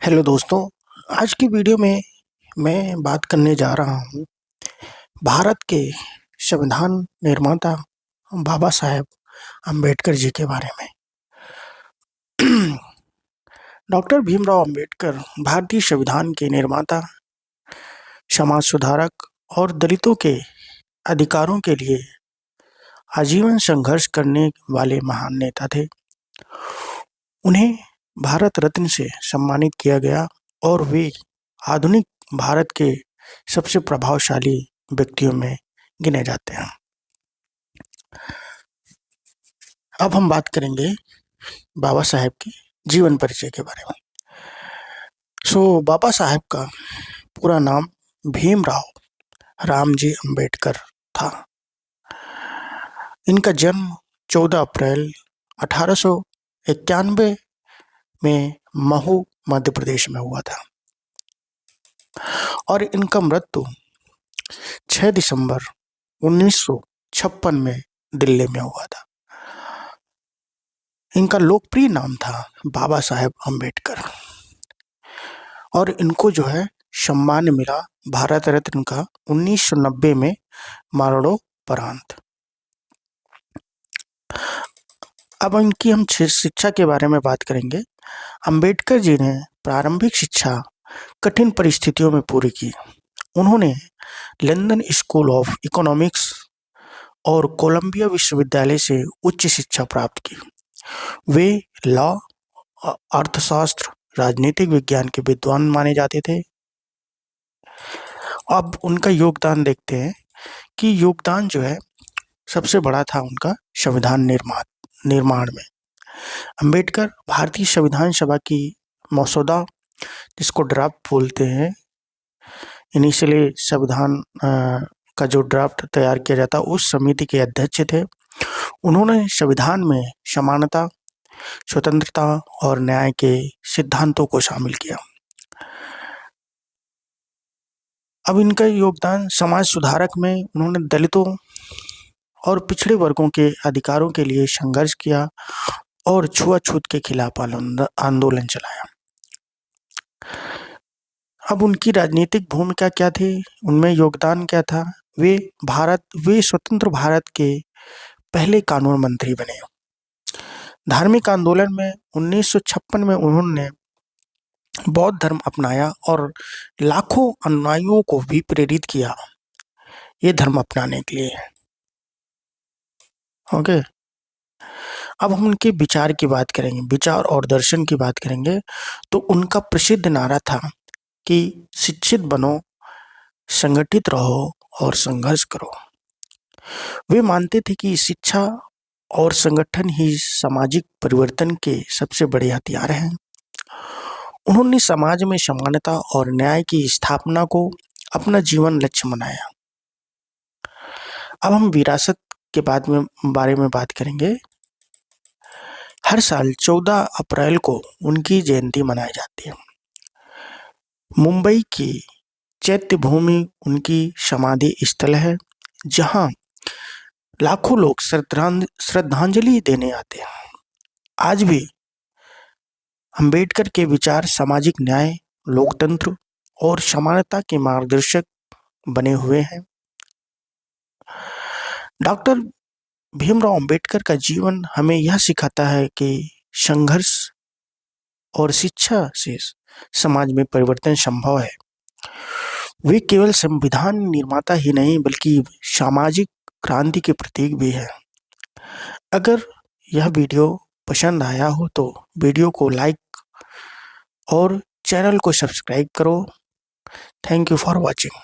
Hello दोस्तों, आज की वीडियो में मैं बात करने जा रहा हूँ भारत के संविधान निर्माता बाबा साहेब अम्बेडकर जी के बारे में। डॉक्टर भीमराव अम्बेडकर भारतीय संविधान के निर्माता, समाज सुधारक और दलितों के अधिकारों के लिए आजीवन संघर्ष करने वाले महान नेता थे। उन्हें भारत रत्न से सम्मानित किया गया और वे आधुनिक भारत के सबसे प्रभावशाली व्यक्तियों में गिने जाते हैं। अब हम बात करेंगे बाबा साहेब के जीवन परिचय के बारे में। बाबा साहेब का पूरा नाम भीमराव रामजी अम्बेडकर था। इनका जन्म 14 अप्रैल 1891 में महू मध्य प्रदेश में हुआ था और इनका मृत्यु 6 दिसंबर 1956 में दिल्ली में हुआ था। इनका लोकप्रिय नाम था बाबा साहेब अम्बेडकर और इनको जो है सम्मान मिला भारत रत्न का 1990 में मरणोपरांत। अब इनकी हम शिक्षा के बारे में बात करेंगे। अम्बेडकर जी ने प्रारंभिक शिक्षा कठिन परिस्थितियों में पूरी की। उन्होंने लंदन स्कूल ऑफ इकोनॉमिक्स और कोलंबिया विश्वविद्यालय से उच्च शिक्षा प्राप्त की। वे लॉ, अर्थशास्त्र, राजनीतिक विज्ञान के विद्वान माने जाते थे। अब उनका योगदान देखते हैं कि योगदान जो है सबसे बड़ा था उनका संविधान निर्माण में। अम्बेडकर भारतीय संविधान सभा की मसौदा, जिसको ड्राफ्ट बोलते हैं, इनिशियली संविधान का जो ड्राफ्ट तैयार किया जाता उस समिति के अध्यक्ष थे। उन्होंने संविधान में समानता, स्वतंत्रता और न्याय के सिद्धांतों को शामिल किया। अब इनका योगदान समाज सुधारक में, उन्होंने दलितों और पिछड़े वर्गों के अधिकारों के लिए संघर्ष किया और छुआछूत के खिलाफ आंदोलन चलाया। अब उनकी राजनीतिक भूमिका क्या थी, उनमें योगदान क्या था? वे स्वतंत्र भारत के पहले कानून मंत्री बने। धार्मिक आंदोलन में 1956 में उन्होंने बौद्ध धर्म अपनाया और लाखों अनुयायियों को भी प्रेरित किया ये धर्म अपनाने के लिए। ओके, अब हम उनके विचार की बात करेंगे, विचार और दर्शन की बात करेंगे। तो उनका प्रसिद्ध नारा था कि शिक्षित बनो, संगठित रहो और संघर्ष करो। वे मानते थे कि शिक्षा और संगठन ही सामाजिक परिवर्तन के सबसे बड़े हथियार हैं। उन्होंने समाज में समानता और न्याय की स्थापना को अपना जीवन लक्ष्य बनाया। अब हम विरासत के बारे में बात करेंगे। हर साल 14 अप्रैल को उनकी जयंती मनाई जाती है। मुंबई की चैत्य भूमि उनकी समाधि स्थल है, जहां लाखों लोग श्रद्धांजलि देने आते हैं। आज भी अंबेडकर के विचार सामाजिक न्याय, लोकतंत्र और समानता के मार्गदर्शक बने हुए हैं। डॉक्टर भीमराव अंबेडकर का जीवन हमें यह सिखाता है कि संघर्ष और शिक्षा से समाज में परिवर्तन संभव है। वे केवल संविधान निर्माता ही नहीं बल्कि सामाजिक क्रांति के प्रतीक भी है। अगर यह वीडियो पसंद आया हो तो वीडियो को लाइक और चैनल को सब्सक्राइब करो। Thank you for watching.